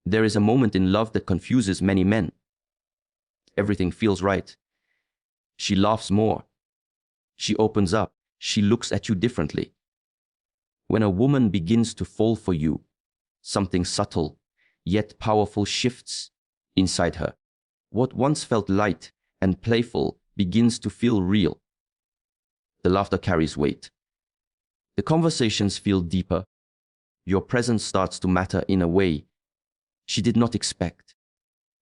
There is a moment in love that confuses many men. Everything feels right. She laughs more. She opens up. She looks at you differently. When a woman begins to fall for you, something subtle yet powerful shifts inside her. What once felt light and playful begins to feel real. The laughter carries weight. The conversations feel deeper. Your presence starts to matter in a way she did not expect.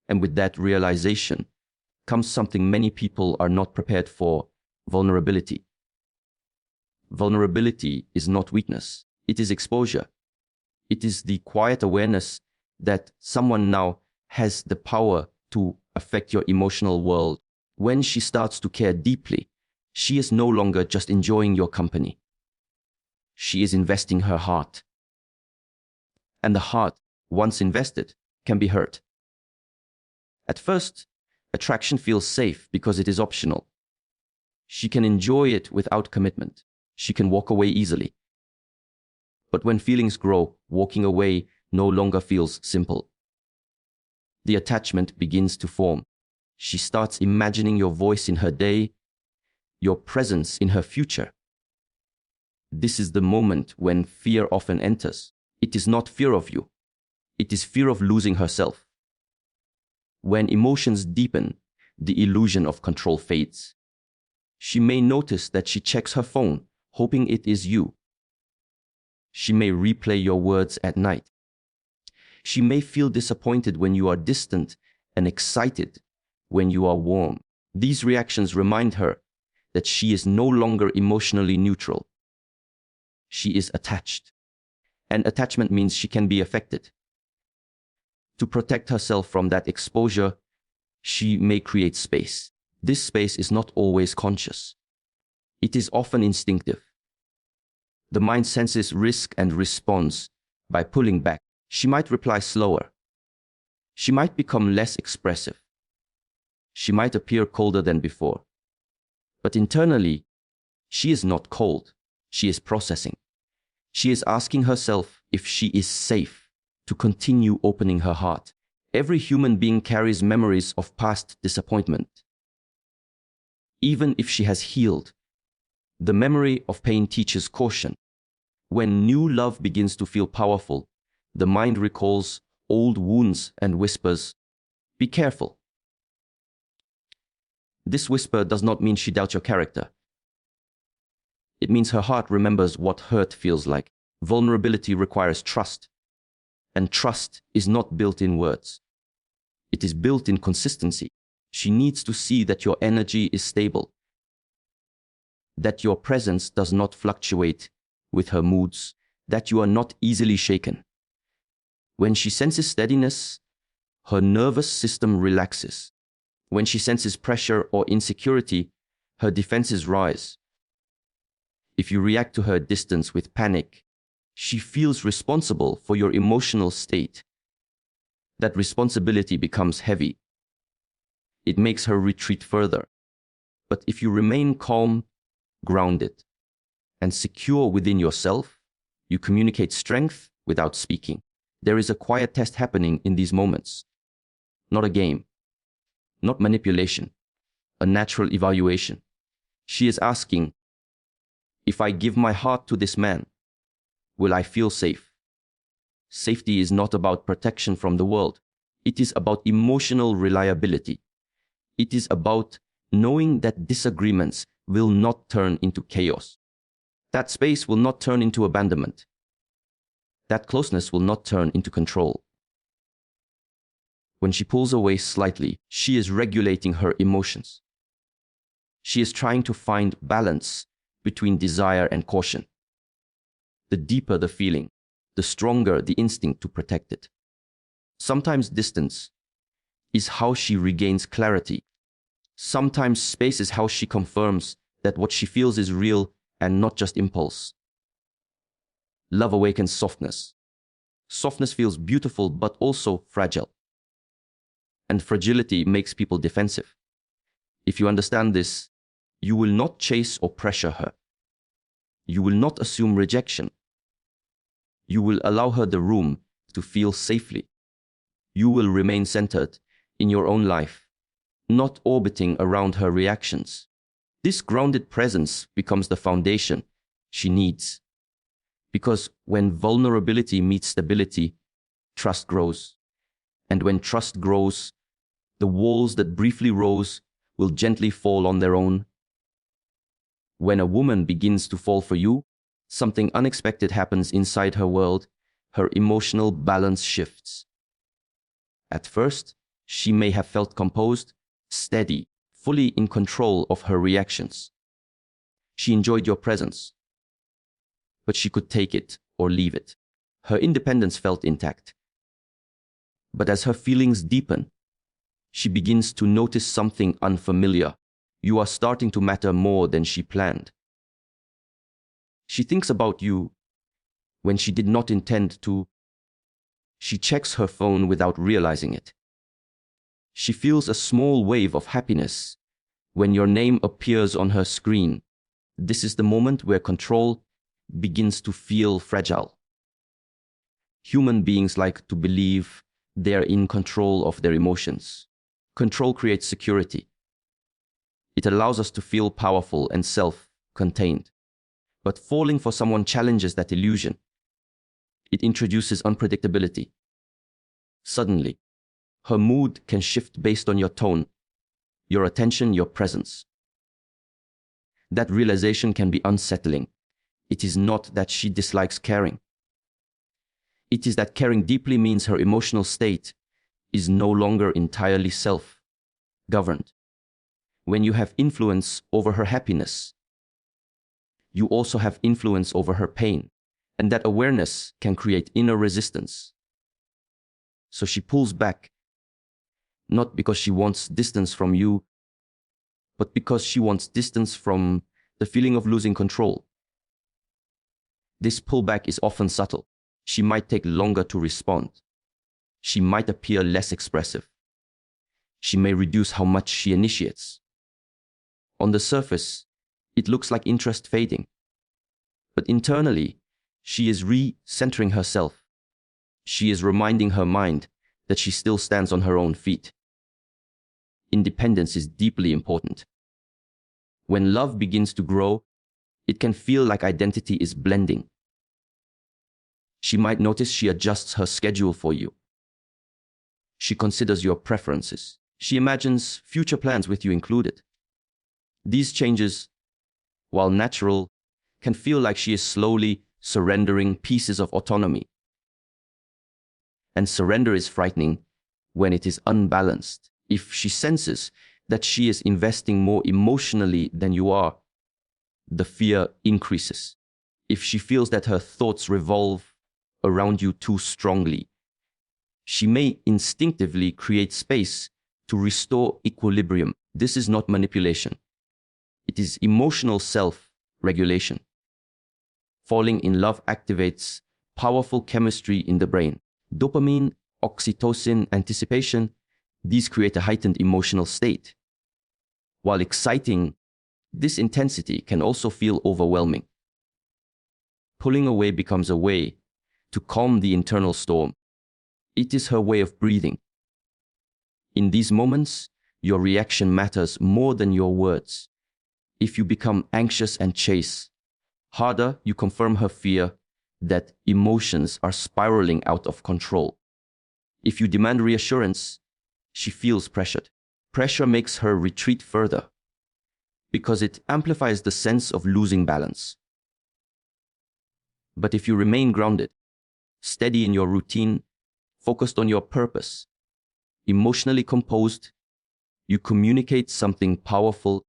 And with that realization comes something many people are not prepared for: vulnerability. Vulnerability is not weakness. It is exposure. It is the quiet awareness that someone now has the power to affect your emotional world. When she starts to care deeply, she is no longer just enjoying your company. She is investing her heart. And the heart, once invested, can be hurt. At first, attraction feels safe because it is optional. She can enjoy it without commitment. She can walk away easily. But when feelings grow, walking away no longer feels simple. The attachment begins to form. She starts imagining your voice in her day, your presence in her future. This is the moment when fear often enters. It is not fear of you. It is fear of losing herself. When emotions deepen, the illusion of control fades. She may notice that she checks her phone, hoping it is you. She may replay your words at night. She may feel disappointed when you are distant and excited when you are warm. These reactions remind her that she is no longer emotionally neutral. She is attached. And attachment means she can be affected. To protect herself from that exposure, she may create space. This space is not always conscious. It is often instinctive. The mind senses risk and responds by pulling back. She might reply slower. She might become less expressive. She might appear colder than before. But internally, she is not cold. She is processing. She is asking herself if she is safe to continue opening her heart. Every human being carries memories of past disappointment. Even if she has healed, the memory of pain teaches caution. When new love begins to feel powerful, the mind recalls old wounds and whispers, "Be careful." This whisper does not mean she doubts your character. It means her heart remembers what hurt feels like. Vulnerability requires trust. And trust is not built in words. It is built in consistency. She needs to see that your energy is stable, that your presence does not fluctuate with her moods, that you are not easily shaken. When she senses steadiness, her nervous system relaxes. When she senses pressure or insecurity, her defenses rise. If you react to her distance with panic, she feels responsible for your emotional state. That responsibility becomes heavy. It makes her retreat further. But if you remain calm, grounded, and secure within yourself, you communicate strength without speaking. There is a quiet test happening in these moments. Not a game, not manipulation, a natural evaluation. She is asking, if I give my heart to this man, will I feel safe? Safety is not about protection from the world. It is about emotional reliability. It is about knowing that disagreements will not turn into chaos. That space will not turn into abandonment. That closeness will not turn into control. When she pulls away slightly, she is regulating her emotions. She is trying to find balance between desire and caution. The deeper the feeling, the stronger the instinct to protect it. Sometimes distance is how she regains clarity. Sometimes space is how she confirms that what she feels is real and not just impulse. Love awakens softness. Softness feels beautiful but also fragile. And fragility makes people defensive. If you understand this, you will not chase or pressure her. You will not assume rejection. You will allow her the room to feel safely. You will remain centered in your own life, not orbiting around her reactions. This grounded presence becomes the foundation she needs. Because when vulnerability meets stability, trust grows. And when trust grows, the walls that briefly rose will gently fall on their own. When a woman begins to fall for you, something unexpected happens inside her world. Her emotional balance shifts. At first, she may have felt composed, steady, fully in control of her reactions. She enjoyed your presence, but she could take it or leave it. Her independence felt intact. But as her feelings deepen, she begins to notice something unfamiliar. You are starting to matter more than she planned. She thinks about you when she did not intend to. She checks her phone without realizing it. She feels a small wave of happiness when your name appears on her screen. This is the moment where control begins to feel fragile. Human beings like to believe they are in control of their emotions. Control creates security. It allows us to feel powerful and self-contained. But falling for someone challenges that illusion. It introduces unpredictability. Suddenly, her mood can shift based on your tone, your attention, your presence. That realization can be unsettling. It is not that she dislikes caring. It is that caring deeply means her emotional state is no longer entirely self-governed. When you have influence over her happiness, you also have influence over her pain, and that awareness can create inner resistance. So she pulls back, not because she wants distance from you, but because she wants distance from the feeling of losing control. This pullback is often subtle. She might take longer to respond. She might appear less expressive. She may reduce how much she initiates. On the surface, it looks like interest fading. But internally, she is re-centering herself. She is reminding her mind that she still stands on her own feet. Independence is deeply important. When love begins to grow, it can feel like identity is blending. She might notice she adjusts her schedule for you. She considers your preferences. She imagines future plans with you included. These changes, while natural, can feel like she is slowly surrendering pieces of autonomy. And surrender is frightening when it is unbalanced. If she senses that she is investing more emotionally than you are, the fear increases. If she feels that her thoughts revolve around you too strongly, she may instinctively create space to restore equilibrium. This is not manipulation. It is emotional self-regulation. Falling in love activates powerful chemistry in the brain. Dopamine, oxytocin, anticipation, these create a heightened emotional state. While exciting, this intensity can also feel overwhelming. Pulling away becomes a way to calm the internal storm. It is her way of breathing. In these moments, your reaction matters more than your words. If you become anxious and chase, harder you confirm her fear that emotions are spiraling out of control. If you demand reassurance, she feels pressured. Pressure makes her retreat further because it amplifies the sense of losing balance. But if you remain grounded, steady in your routine, focused on your purpose, emotionally composed, you communicate something powerful.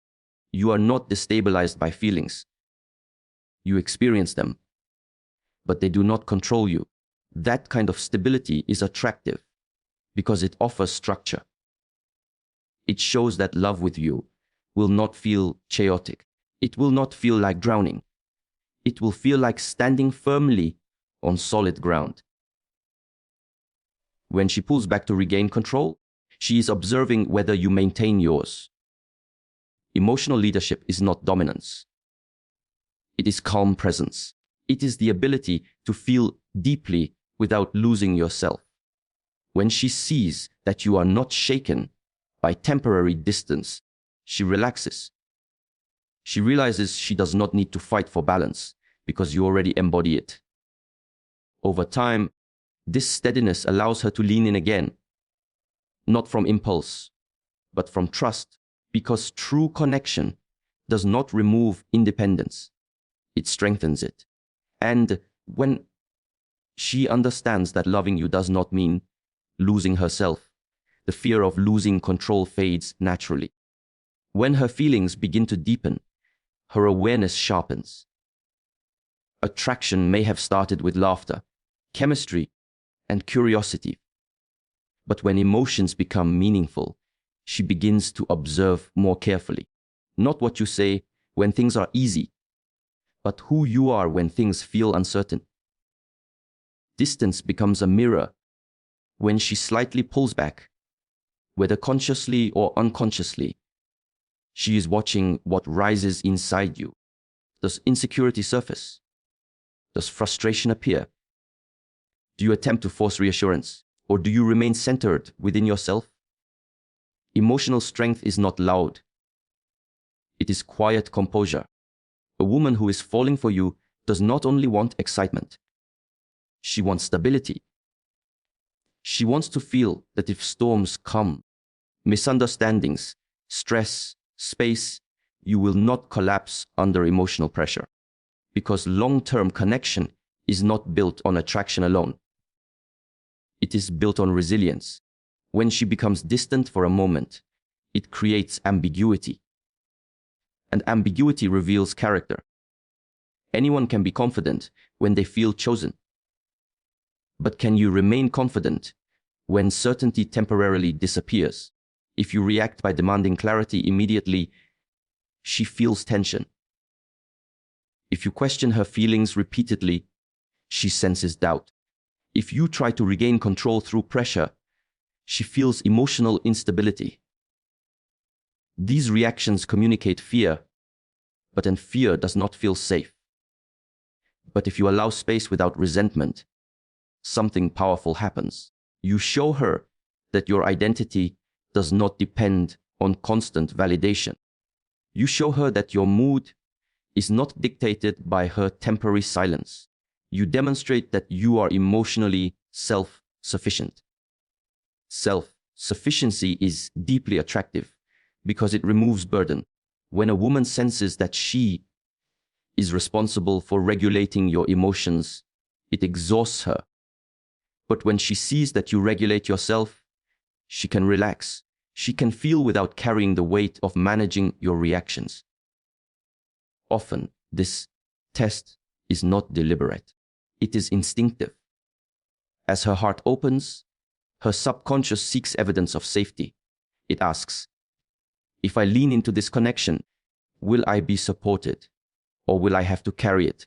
You are not destabilized by feelings. You experience them, but they do not control you. That kind of stability is attractive because it offers structure. It shows that love with you will not feel chaotic. It will not feel like drowning. It will feel like standing firmly on solid ground. When she pulls back to regain control, she is observing whether you maintain yours. Emotional leadership is not dominance. It is calm presence. It is the ability to feel deeply without losing yourself. When she sees that you are not shaken by temporary distance, she relaxes. She realizes she does not need to fight for balance because you already embody it. Over time, this steadiness allows her to lean in again, not from impulse, but from trust, because true connection does not remove independence. It strengthens it. And when she understands that loving you does not mean losing herself, the fear of losing control fades naturally. When her feelings begin to deepen, her awareness sharpens. Attraction may have started with laughter, chemistry, and curiosity. But when emotions become meaningful, she begins to observe more carefully. Not what you say when things are easy, but who you are when things feel uncertain. Distance becomes a mirror when she slightly pulls back, whether consciously or unconsciously. She is watching what rises inside you. Does insecurity surface? Does frustration appear? Do you attempt to force reassurance, or do you remain centered within yourself? Emotional strength is not loud. It is quiet composure. A woman who is falling for you does not only want excitement. She wants stability. She wants to feel that if storms come, misunderstandings, stress, space, you will not collapse under emotional pressure. Because long-term connection is not built on attraction alone. It is built on resilience. When she becomes distant for a moment, it creates ambiguity. And ambiguity reveals character. Anyone can be confident when they feel chosen. But can you remain confident when certainty temporarily disappears? If you react by demanding clarity immediately, she feels tension. If you question her feelings repeatedly, she senses doubt. If you try to regain control through pressure, she feels emotional instability. These reactions communicate fear, but then fear does not feel safe. But if you allow space without resentment, something powerful happens. You show her that your identity does not depend on constant validation. You show her that your mood is not dictated by her temporary silence. You demonstrate that you are emotionally self-sufficient. Self-sufficiency is deeply attractive because it removes burden. When a woman senses that she is responsible for regulating your emotions, it exhausts her. But when she sees that you regulate yourself, she can relax. She can feel without carrying the weight of managing your reactions. Often, this test is not deliberate. It is instinctive. As her heart opens, her subconscious seeks evidence of safety. It asks, if I lean into this connection, will I be supported, or will I have to carry it?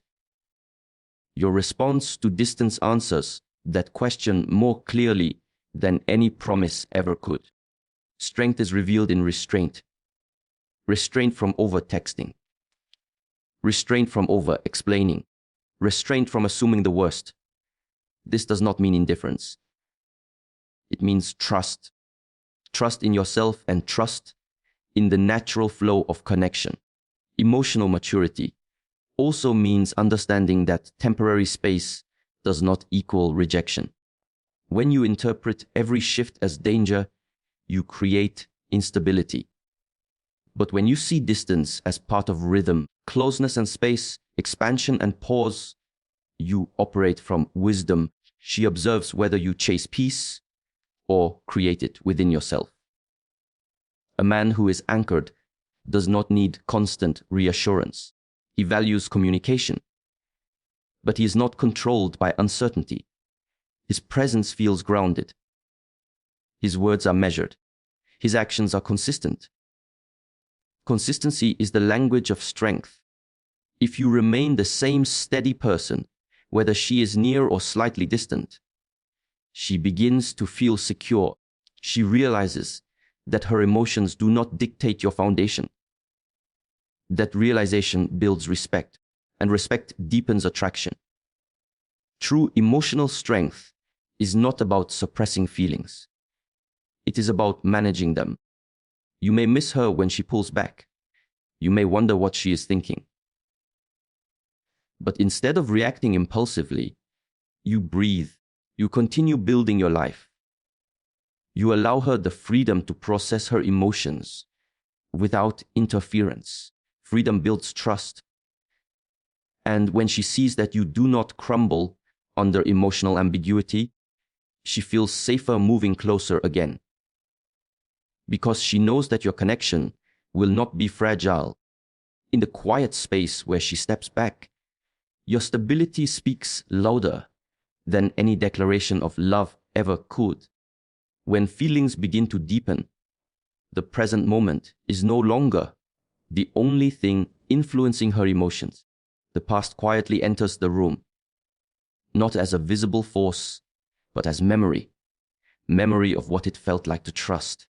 Your response to distance answers that question more clearly than any promise ever could. Strength is revealed in restraint. Restraint from over-texting. Restraint from over-explaining. Restraint from assuming the worst. This does not mean indifference. It means trust. Trust in yourself and trust in the natural flow of connection. Emotional maturity also means understanding that temporary space does not equal rejection. When you interpret every shift as danger, you create instability. But when you see distance as part of rhythm, closeness and space, expansion and pause, you operate from wisdom. She observes whether you chase peace or create it within yourself. A man who is anchored does not need constant reassurance. He values communication, but he is not controlled by uncertainty. His presence feels grounded. His words are measured. His actions are consistent. Consistency is the language of strength. If you remain the same steady person, whether she is near or slightly distant, she begins to feel secure. She realizes that her emotions do not dictate your foundation. That realization builds respect, and respect deepens attraction. True emotional strength is not about suppressing feelings. It is about managing them. You may miss her when she pulls back. You may wonder what she is thinking. But instead of reacting impulsively, you breathe. You continue building your life. You allow her the freedom to process her emotions without interference. Freedom builds trust. And when she sees that you do not crumble under emotional ambiguity, she feels safer moving closer again. Because she knows that your connection will not be fragile. In the quiet space where she steps back, your stability speaks louder than any declaration of love ever could. When feelings begin to deepen, the present moment is no longer the only thing influencing her emotions. The past quietly enters the room, not as a visible force, but as memory. Memory of what it felt like to trust.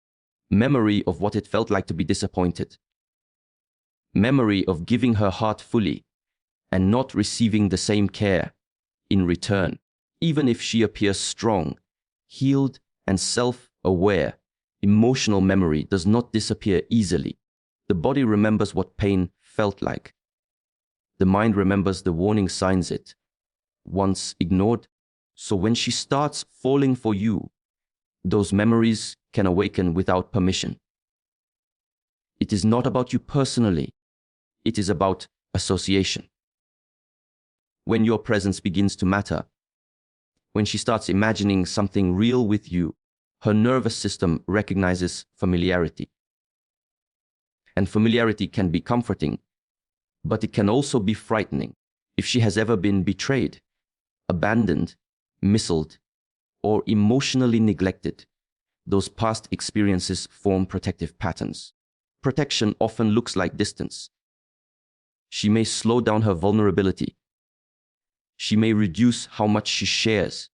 Memory of what it felt like to be disappointed. Memory of giving her heart fully and not receiving the same care in return. Even if she appears strong, healed, and self-aware, emotional memory does not disappear easily. The body remembers what pain felt like. The mind remembers the warning signs it once ignored. So when she starts falling for you, those memories can awaken without permission. It is not about you personally. It is about association. When your presence begins to matter, when she starts imagining something real with you, her nervous system recognizes familiarity. And familiarity can be comforting, but it can also be frightening. If she has ever been betrayed, abandoned, missiled, or emotionally neglected, those past experiences form protective patterns. Protection often looks like distance. She may slow down her vulnerability. She may reduce how much she shares.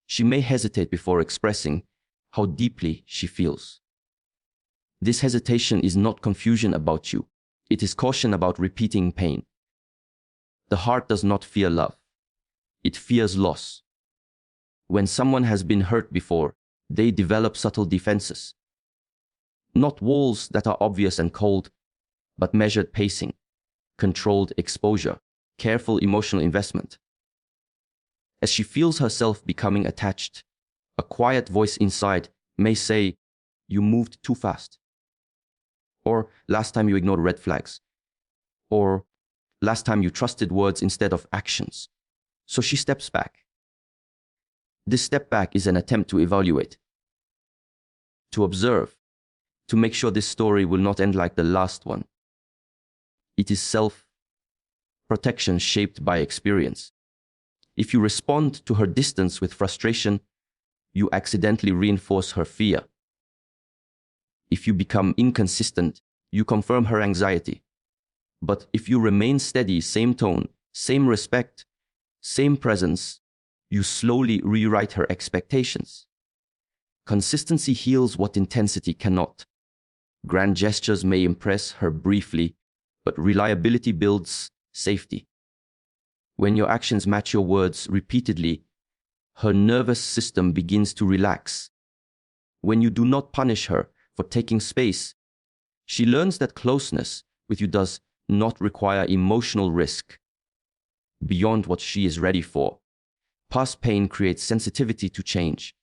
She may hesitate before expressing how deeply she feels. This hesitation is not confusion about you. It is caution about repeating pain. The heart does not fear love. It fears loss. When someone has been hurt before, they develop subtle defenses. Not walls that are obvious and cold, but measured pacing, controlled exposure, careful emotional investment. As she feels herself becoming attached, a quiet voice inside may say, "You moved too fast." Or, "Last time you ignored red flags." Or, "Last time you trusted words instead of actions." So she steps back. This step back is an attempt to evaluate, to observe, to make sure this story will not end like the last one. It is self-protection shaped by experience. If you respond to her distance with frustration, you accidentally reinforce her fear. If you become inconsistent, you confirm her anxiety. But if you remain steady, same tone, same respect, same presence, you slowly rewrite her expectations. Consistency heals what intensity cannot. Grand gestures may impress her briefly, but reliability builds safety. When your actions match your words repeatedly, her nervous system begins to relax. When you do not punish her for taking space, she learns that closeness with you does not require emotional risk beyond what she is ready for. Past pain creates sensitivity to change.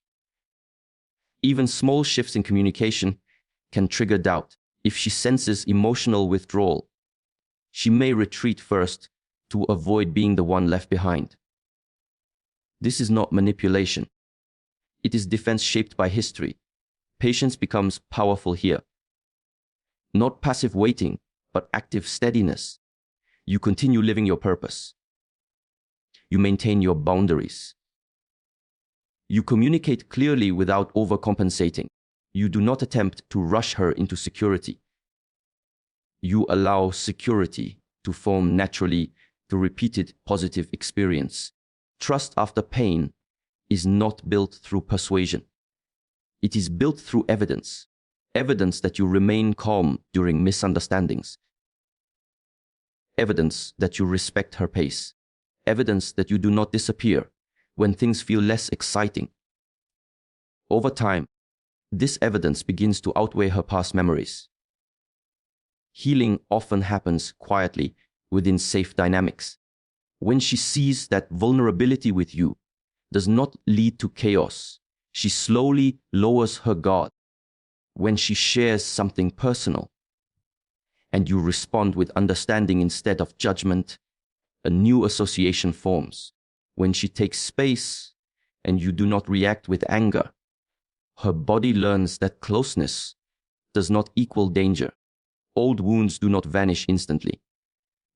Even small shifts in communication can trigger doubt. If she senses emotional withdrawal, she may retreat first to avoid being the one left behind. This is not manipulation. It is defense shaped by history. Patience becomes powerful here. Not passive waiting, but active steadiness. You continue living your purpose. You maintain your boundaries. You communicate clearly without overcompensating. You do not attempt to rush her into security. You allow security to form naturally through repeated positive experience. Trust after pain is not built through persuasion. It is built through evidence. Evidence that you remain calm during misunderstandings. Evidence that you respect her pace. Evidence that you do not disappear when things feel less exciting. Over time, this evidence begins to outweigh her past memories. Healing often happens quietly within safe dynamics. When she sees that vulnerability with you does not lead to chaos, she slowly lowers her guard. When she shares something personal and you respond with understanding instead of judgment, a new association forms. When she takes space and you do not react with anger, her body learns that closeness does not equal danger. Old wounds do not vanish instantly.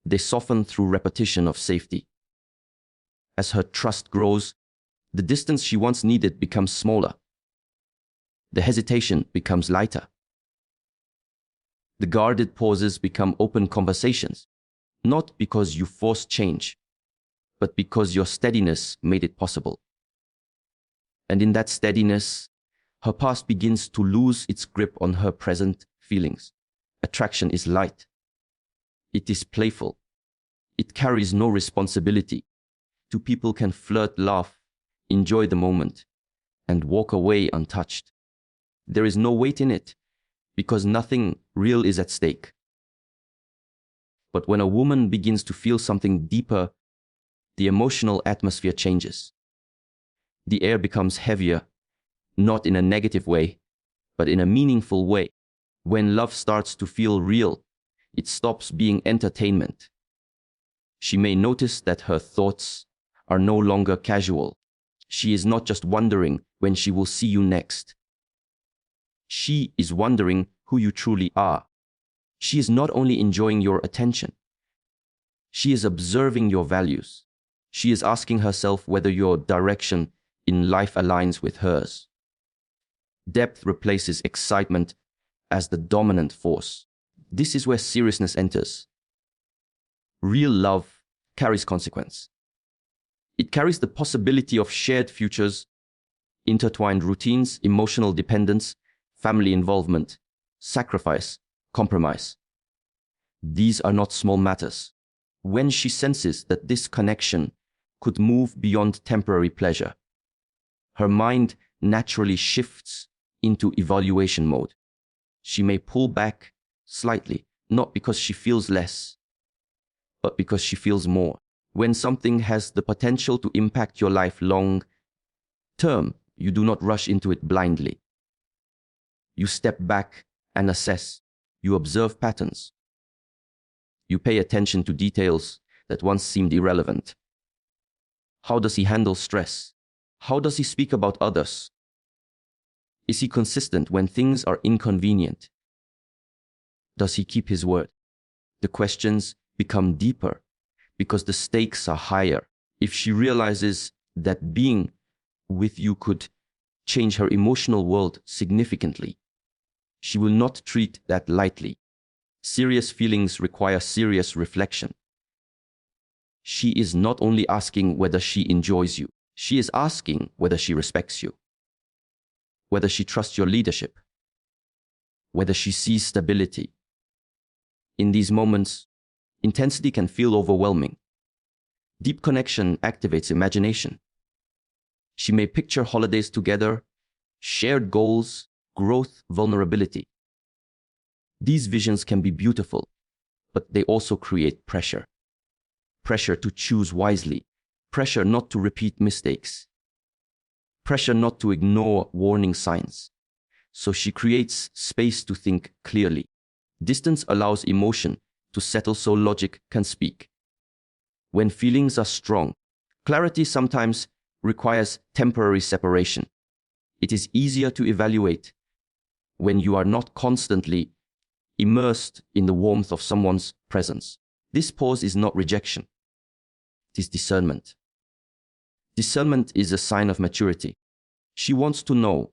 They soften through repetition of safety. As her trust grows, the distance she once needed becomes smaller. The hesitation becomes lighter. The guarded pauses become open conversations, not because you forced change, but because your steadiness made it possible. And in that steadiness, her past begins to lose its grip on her present feelings. Attraction is light. It is playful. It carries no responsibility. Two people can flirt, laugh, enjoy the moment, and walk away untouched. There is no weight in it, because nothing real is at stake. But when a woman begins to feel something deeper, the emotional atmosphere changes. The air becomes heavier, not in a negative way, but in a meaningful way. When love starts to feel real, it stops being entertainment. She may notice that her thoughts are no longer casual. She is not just wondering when she will see you next. She is wondering who you truly are. She is not only enjoying your attention, she is observing your values. She is asking herself whether your direction in life aligns with hers. Depth replaces excitement as the dominant force. This is where seriousness enters. Real love carries consequence. It carries the possibility of shared futures, intertwined routines, emotional dependence, family involvement, sacrifice, compromise. These are not small matters. When she senses that this connection could move beyond temporary pleasure, her mind naturally shifts into evaluation mode. She may pull back slightly, not because she feels less, but because she feels more. When something has the potential to impact your life long term, you do not rush into it blindly. You step back and assess. You observe patterns. You pay attention to details that once seemed irrelevant. How does he handle stress? How does he speak about others? Is he consistent when things are inconvenient? Does he keep his word? The questions become deeper because the stakes are higher. If she realizes that being with you could change her emotional world significantly, she will not treat that lightly. Serious feelings require serious reflection. She is not only asking whether she enjoys you, she is asking whether she respects you, whether she trusts your leadership, whether she sees stability. In these moments, intensity can feel overwhelming. Deep connection activates imagination. She may picture holidays together, shared goals, growth, vulnerability. These visions can be beautiful, but they also create pressure. Pressure to choose wisely, pressure not to repeat mistakes, pressure not to ignore warning signs. So she creates space to think clearly. Distance allows emotion to settle so logic can speak. When feelings are strong, clarity sometimes requires temporary separation. It is easier to evaluate when you are not constantly immersed in the warmth of someone's presence. This pause is not rejection. It is discernment. Discernment is a sign of maturity. She wants to know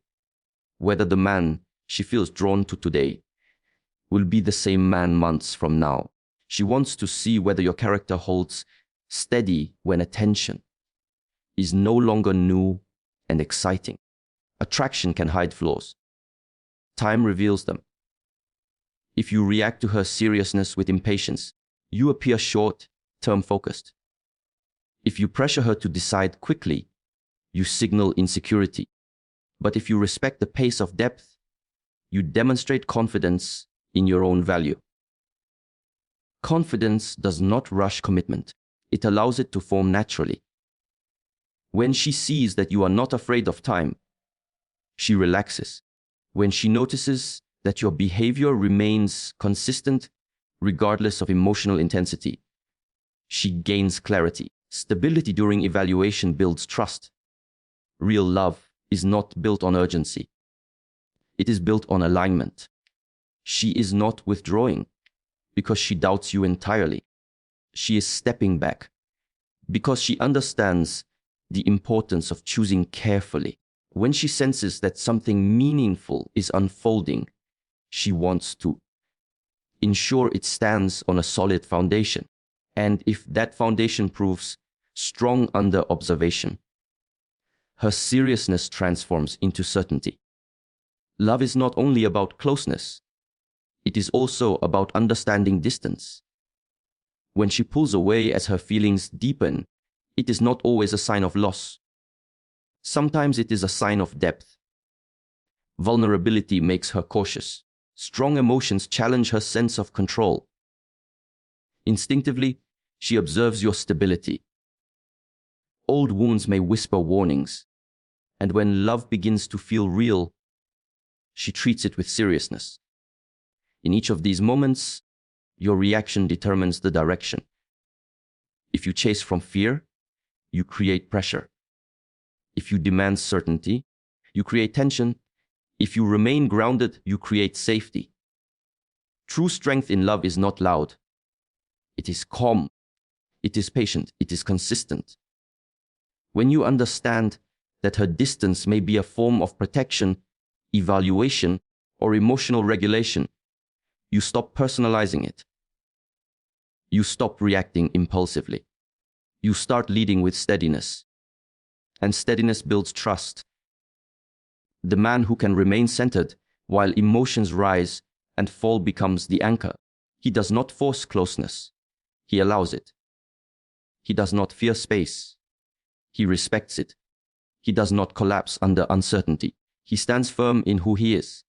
whether the man she feels drawn to today will be the same man months from now. She wants to see whether your character holds steady when attention is no longer new and exciting. Attraction can hide flaws. Time reveals them. If you react to her seriousness with impatience, you appear short-term focused. If you pressure her to decide quickly, you signal insecurity. But if you respect the pace of depth, you demonstrate confidence in your own value. Confidence does not rush commitment. It allows it to form naturally. When she sees that you are not afraid of time, she relaxes. When she notices that your behavior remains consistent regardless of emotional intensity, she gains clarity. Stability during evaluation builds trust. Real love is not built on urgency. It is built on alignment. She is not withdrawing because she doubts you entirely. She is stepping back because she understands the importance of choosing carefully. When she senses that something meaningful is unfolding, she wants to ensure it stands on a solid foundation. And if that foundation proves strong under observation, her seriousness transforms into certainty. Love is not only about closeness, it is also about understanding distance. When she pulls away as her feelings deepen, it is not always a sign of loss. Sometimes it is a sign of depth. Vulnerability makes her cautious. Strong emotions challenge her sense of control. Instinctively, she observes your stability. Old wounds may whisper warnings, and when love begins to feel real, she treats it with seriousness. In each of these moments, your reaction determines the direction. If you chase from fear, you create pressure. If you demand certainty, you create tension. If you remain grounded, you create safety. True strength in love is not loud. It is calm. It is patient. It is consistent. When you understand that her distance may be a form of protection, evaluation, or emotional regulation, you stop personalizing it. You stop reacting impulsively. You start leading with steadiness. And steadiness builds trust. The man who can remain centered while emotions rise and fall becomes the anchor. He does not force closeness. He allows it. He does not fear space. He respects it. He does not collapse under uncertainty. He stands firm in who he is.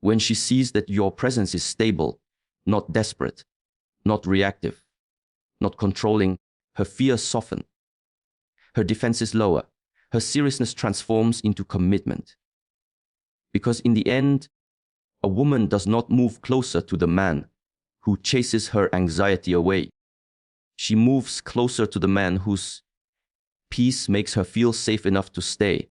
When she sees that your presence is stable, not desperate, not reactive, not controlling, her fears soften. Her defenses lower. Her seriousness transforms into commitment. Because in the end, a woman does not move closer to the man who chases her anxiety away. She moves closer to the man whose peace makes her feel safe enough to stay.